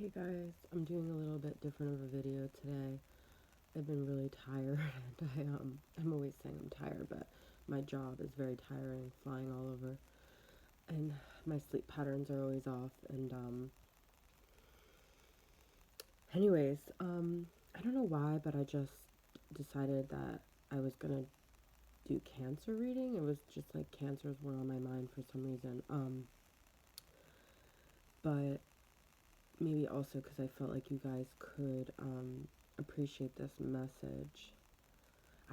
Hey guys, I'm doing a little bit different of a video today. I've been really tired and I'm always saying I'm tired, but my job is very tiring, flying all over, and my sleep patterns are always off and anyways, I don't know why, but I just decided that I was going to do cancer reading. It was just like cancers were on my mind for some reason. But maybe also because I felt like you guys could appreciate this message.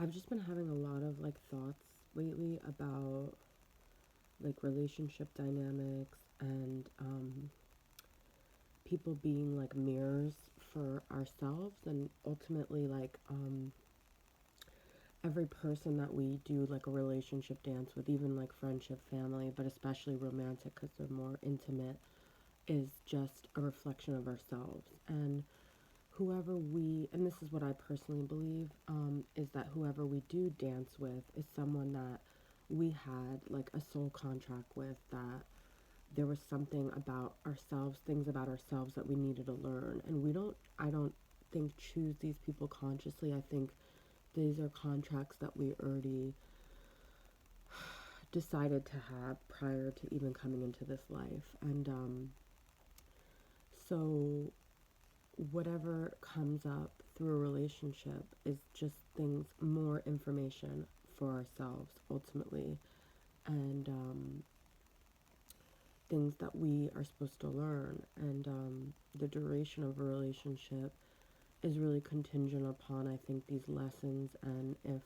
I've just been having a lot of like thoughts lately about like relationship dynamics and people being like mirrors for ourselves, and ultimately like every person that we do like a relationship dance with, even like friendship, family, but especially romantic because they're more intimate, is just a reflection of ourselves. And whoever we, and this is what I personally believe, is that whoever we do dance with is someone that we had like a soul contract with, that there was something about ourselves, things about ourselves that we needed to learn. And I don't think choose these people consciously. I think these are contracts that we already decided to have prior to even coming into this life. And so whatever comes up through a relationship is just things, more information for ourselves ultimately, and things that we are supposed to learn. And the duration of a relationship is really contingent upon, I think, these lessons, and if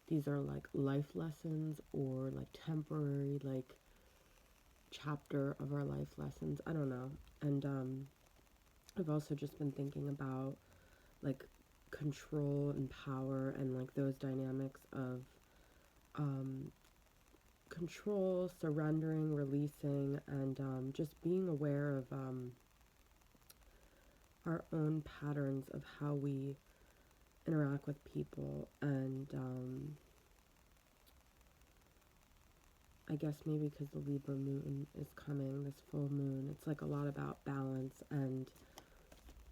these are like life lessons or like temporary, like chapter of our life lessons. I don't know. And I've also just been thinking about like control and power and like those dynamics of um, control, surrendering, releasing, and just being aware of our own patterns of how we interact with people. And I guess maybe because the Libra moon is coming, this full moon, it's like a lot about balance and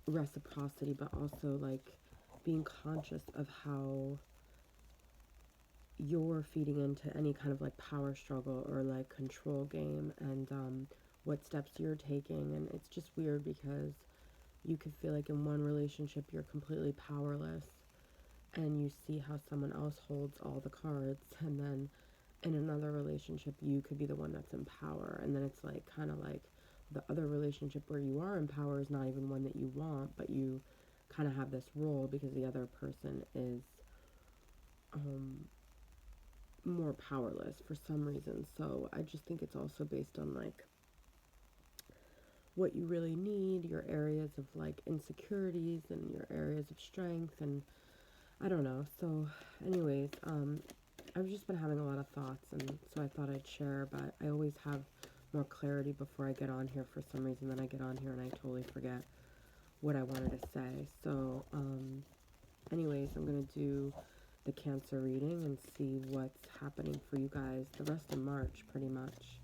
reciprocity, but also like being conscious of how you're feeding into any kind of like power struggle or like control game, and what steps you're taking. And it's just weird because you could feel like in one relationship you're completely powerless and you see how someone else holds all the cards, and then in another relationship you could be the one that's in power, and then it's like kind of like the other relationship where you are in power is not even one that you want, but you kind of have this role because the other person is um, more powerless for some reason. So I just think it's also based on like what you really need, your areas of like insecurities and your areas of strength, and I don't know. So anyways, I've just been having a lot of thoughts, and so I thought I'd share, but I always have more clarity before I get on here for some reason. Then I get on here and I totally forget what I wanted to say. So anyways, I'm gonna do the Cancer reading and see what's happening for you guys the rest of March, pretty much.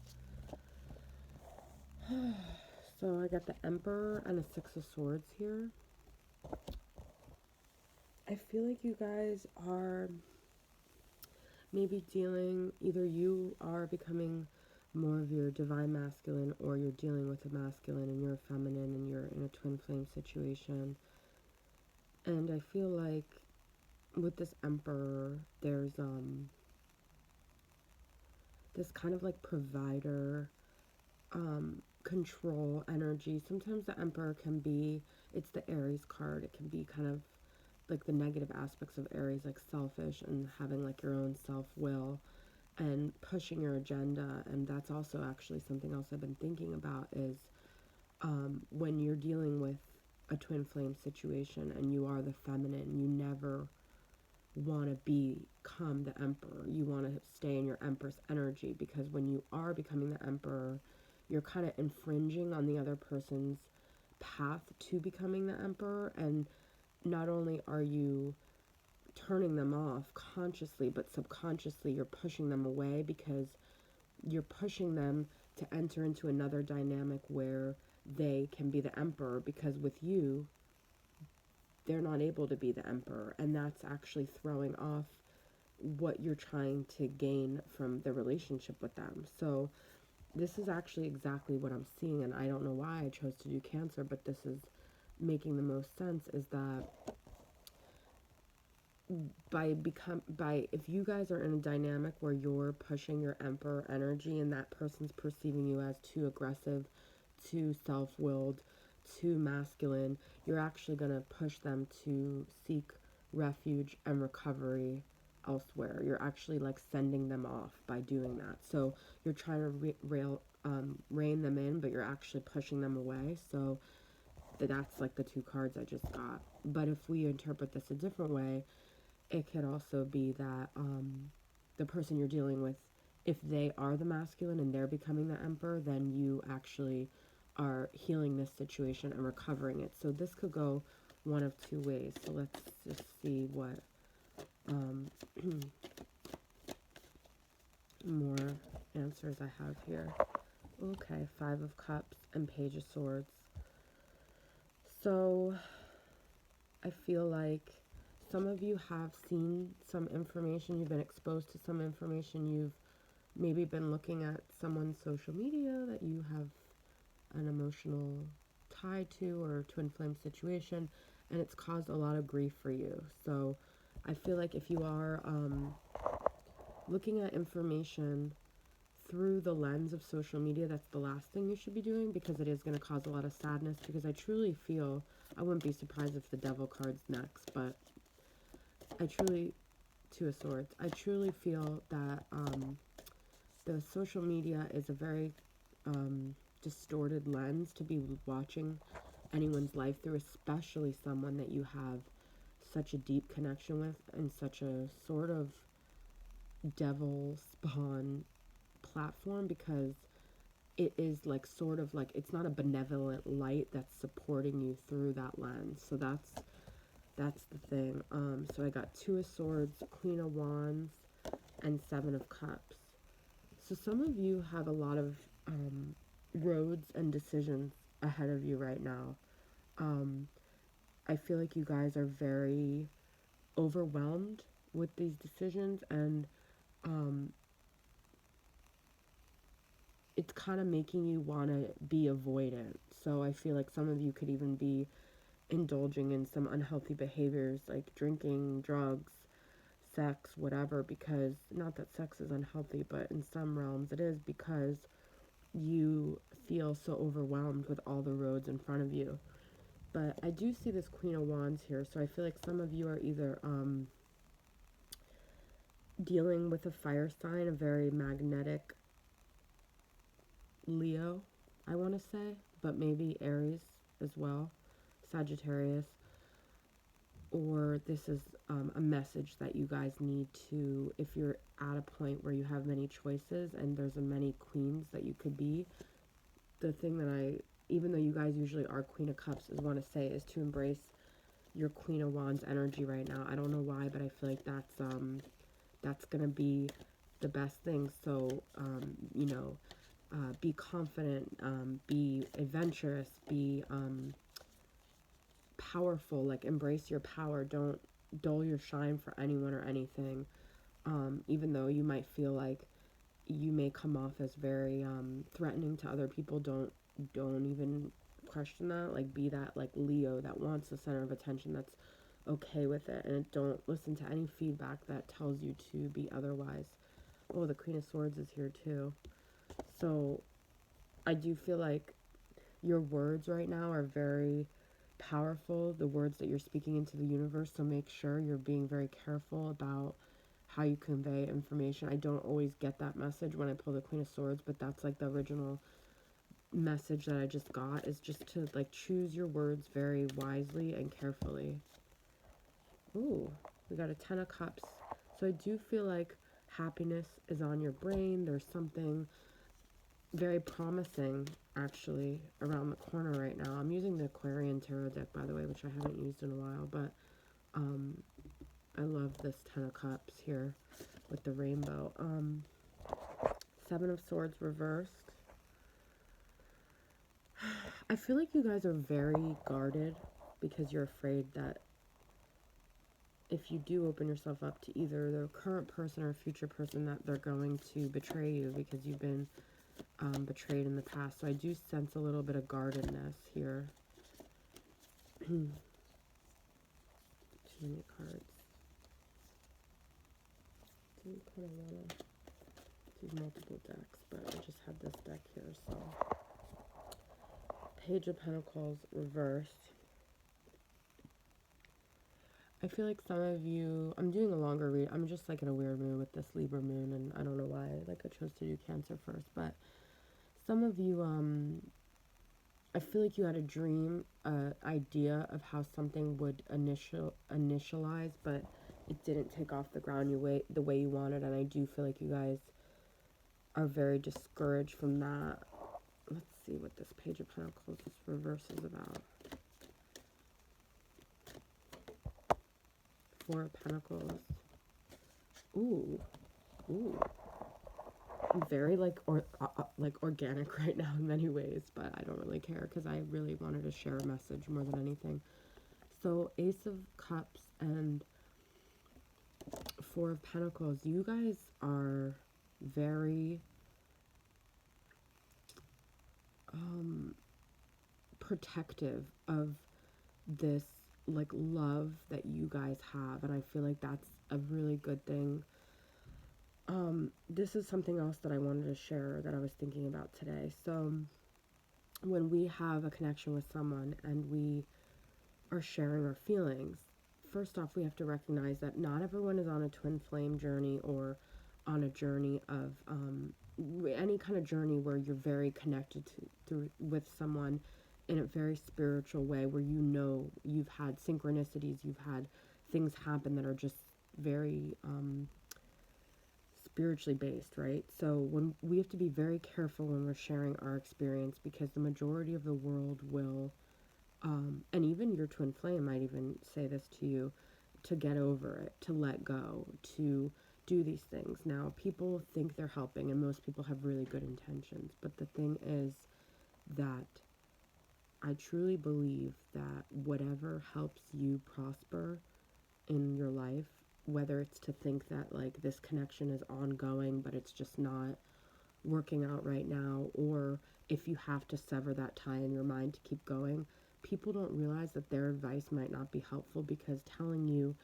So I got the Emperor and a Six of Swords here. I feel like you guys are maybe dealing, either you are becoming more of your divine masculine, or you're dealing with a masculine and you're a feminine and you're in a twin flame situation. And I feel like with this Emperor, there's this kind of like provider, control energy. Sometimes the Emperor can be, it's the Aries card. It can be kind of like the negative aspects of Aries, like selfish and having like your own self will and pushing your agenda. And that's also actually something else I've been thinking about is when you're dealing with a twin flame situation and you are the feminine, you never want to become the emperor. You want to stay in your empress energy, because when you are becoming the emperor, you're kind of infringing on the other person's path to becoming the emperor. And not only are you turning them off consciously, but subconsciously you're pushing them away, because you're pushing them to enter into another dynamic where they can be the emperor, because with you, they're not able to be the emperor. And that's actually throwing off what you're trying to gain from the relationship with them. So this is actually exactly what I'm seeing, and I don't know why I chose to do Cancer, but this is making the most sense, is that by if you guys are in a dynamic where you're pushing your emperor energy and that person's perceiving you as too aggressive, too self-willed, too masculine, you're actually going to push them to seek refuge and recovery elsewhere. You're actually like sending them off by doing that. So you're trying to rein them in, but you're actually pushing them away. So that's like the two cards I just got. But if we interpret this a different way, it could also be that the person you're dealing with, if they are the masculine and they're becoming the emperor, then you actually are healing this situation and recovering it. So this could go one of two ways. So let's just see what more answers I have here. Okay, Five of Cups and Page of Swords. So I feel like some of you have seen some information, you've been exposed to some information, you've maybe been looking at someone's social media that you have an emotional tie to or twin flame situation, and it's caused a lot of grief for you. So I feel like if you are looking at information through the lens of social media, that's the last thing you should be doing, because it is going to cause a lot of sadness. Because I truly feel, I wouldn't be surprised if the Devil card's next, but I truly, Two of Swords, I truly feel that the social media is a very distorted lens to be watching anyone's life through, especially someone that you have such a deep connection with and such a sort of devil spawn platform, because it is like sort of like, it's not a benevolent light that's supporting you through that lens. So that's the thing. So I got Two of Swords, Queen of Wands, and Seven of Cups. So some of you have a lot of roads and decisions ahead of you right now. I feel like you guys are very overwhelmed with these decisions, and it's kind of making you want to be avoidant. So I feel like some of you could even be indulging in some unhealthy behaviors like drinking, drugs, sex, whatever, because not that sex is unhealthy, but in some realms it is, because you feel so overwhelmed with all the roads in front of you. But I do see this Queen of Wands here, so I feel like some of you are either dealing with a fire sign, a very magnetic Leo, I want to say, but maybe Aries as well, Sagittarius, or this is a message that you guys need to, if you're at a point where you have many choices and there's a many queens that you could be, the thing that I, even though you guys usually are Queen of Cups, is want to say is to embrace your Queen of Wands energy right now. I don't know why, but I feel like that's gonna be the best thing. So be confident, be adventurous, be powerful, like embrace your power. Don't dull your shine for anyone or anything. Even though you might feel like you may come off as very threatening to other people, don't even question that. Like, be that like Leo that wants the center of attention, that's okay with it, and don't listen to any feedback that tells you to be otherwise. Oh, the Queen of Swords is here too. So I do feel like your words right now are very powerful, the words that you're speaking into the universe. So make sure you're being very careful about how you convey information. I don't always get that message when I pull the Queen of Swords, but that's like the original message that I just got, is just to like choose your words very wisely and carefully. Ooh, we got a Ten of Cups. So I do feel like happiness is on your brain. There's something very promising actually around the corner right now. I'm using the Aquarian Tarot deck, by the way, which I haven't used in a while, but I love this Ten of Cups here with the rainbow. Seven of Swords reversed. I feel like you guys are very guarded because you're afraid that if you do open yourself up to either the current person or future person, that they're going to betray you because you've been betrayed in the past. So I do sense a little bit of guardedness here. Too many cards. Do kind of want to do multiple decks, but I just had this deck here. So Page of Pentacles reversed. I feel like some of you, I'm doing a longer read. I'm just like in a weird mood with this Libra moon, and I don't know why. Like I chose to do Cancer first, but some of you, I feel like you had a dream, idea of how something would initialize, but it didn't take off the way you wanted, and I do feel like you guys are very discouraged from that. Let's see what this Page of Pentacles reverse is about. Four of Pentacles. Ooh, ooh. Very like organic right now in many ways, but I don't really care because I really wanted to share a message more than anything. So Ace of Cups and Four of Pentacles, you guys are very protective of this like love that you guys have, and I feel like that's a really good thing. This is something else that I wanted to share that I was thinking about today. So when we have a connection with someone and we are sharing our feelings, first off, we have to recognize that not everyone is on a twin flame journey or on a journey of any kind of journey where you're very connected with someone in a very spiritual way, where you know you've had synchronicities, you've had things happen that are just very spiritually based, right? So when we have to be very careful when we're sharing our experience, because the majority of the world will and even your twin flame might even say this to you, to get over it, to let go, to do these things. Now, people think they're helping, and most people have really good intentions. But the thing is that I truly believe that whatever helps you prosper in your life, whether it's to think that like this connection is ongoing, but it's just not working out right now, or if you have to sever that tie in your mind to keep going, people don't realize that their advice might not be helpful, because telling you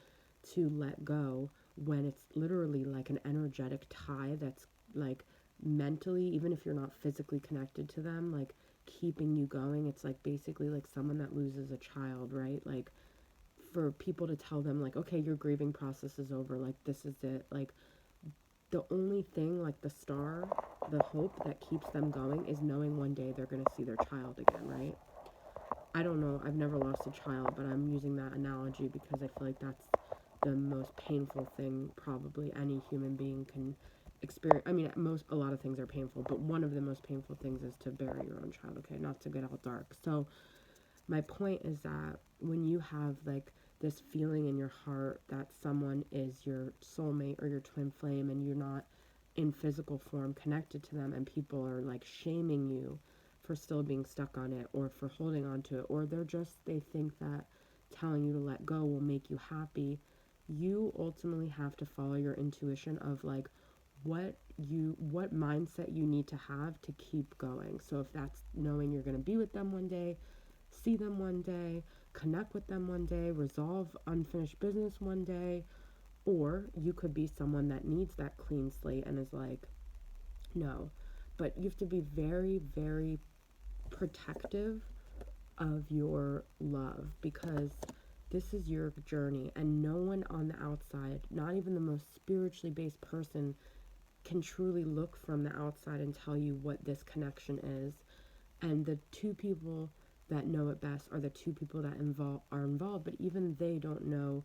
to let go when it's literally like an energetic tie that's like mentally, even if you're not physically connected to them, like keeping you going, it's like basically like someone that loses a child, right? Like for people to tell them like, okay, your grieving process is over, like this is it, like the only thing, like the star, the hope that keeps them going is knowing one day they're going to see their child again, right? I don't know, I've never lost a child, but I'm using that analogy because I feel like that's the most painful thing probably any human being can experience. I mean, a lot of things are painful, but one of the most painful things is to bury your own child, okay? Not to get all dark. So my point is that when you have like this feeling in your heart that someone is your soulmate or your twin flame, and you're not in physical form connected to them, and people are like shaming you for still being stuck on it or for holding on to it, or they think that telling you to let go will make you happy, you ultimately have to follow your intuition of like what mindset you need to have to keep going. So if that's knowing you're going to be with them one day, see them one day, connect with them one day, resolve unfinished business one day, or you could be someone that needs that clean slate and is like, no. But you have to be very, very protective of your love, because this is your journey, and no one on the outside, not even the most spiritually based person, can truly look from the outside and tell you what this connection is. And the two people that know it best are the two people that are involved, but even they don't know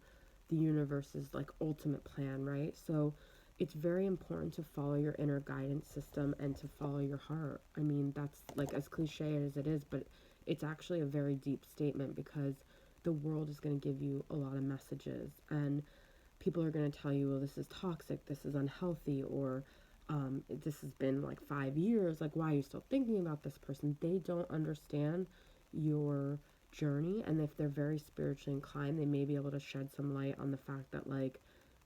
the universe's like ultimate plan, right? So it's very important to follow your inner guidance system and to follow your heart. I mean, that's like as cliche as it is, but it's actually a very deep statement, because the world is going to give you a lot of messages, and people are going to tell you, well, this is toxic, this is unhealthy, or This has been like 5 years. Like, why are you still thinking about this person? They don't understand your journey. And if they're very spiritually inclined, they may be able to shed some light on the fact that, like,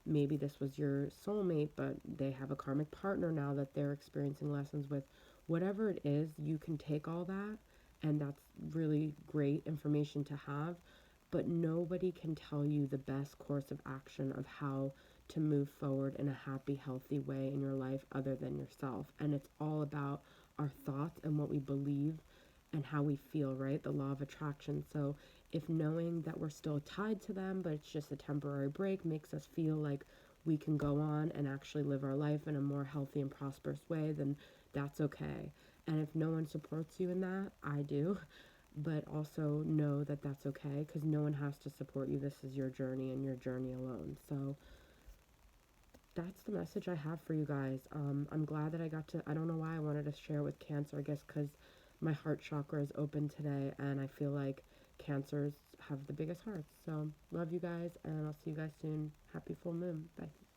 maybe this was your soulmate, but they have a karmic partner now that they're experiencing lessons with. Whatever it is, you can take all that, and that's really great information to have. But nobody can tell you the best course of action of how to move forward in a happy, healthy way in your life other than yourself. And it's all about our thoughts and what we believe and how we feel, right? The law of attraction. So if knowing that we're still tied to them, but it's just a temporary break, makes us feel like we can go on and actually live our life in a more healthy and prosperous way, then that's okay. And if no one supports you in that, I do. But also know that that's okay because no one has to support you. This is your journey and your journey alone. So that's the message I have for you guys. I'm glad that I got to, I don't know why I wanted to share with Cancer, I guess because my heart chakra is open today and I feel like Cancers have the biggest hearts. So, love you guys and I'll see you guys soon. Happy full moon. Bye.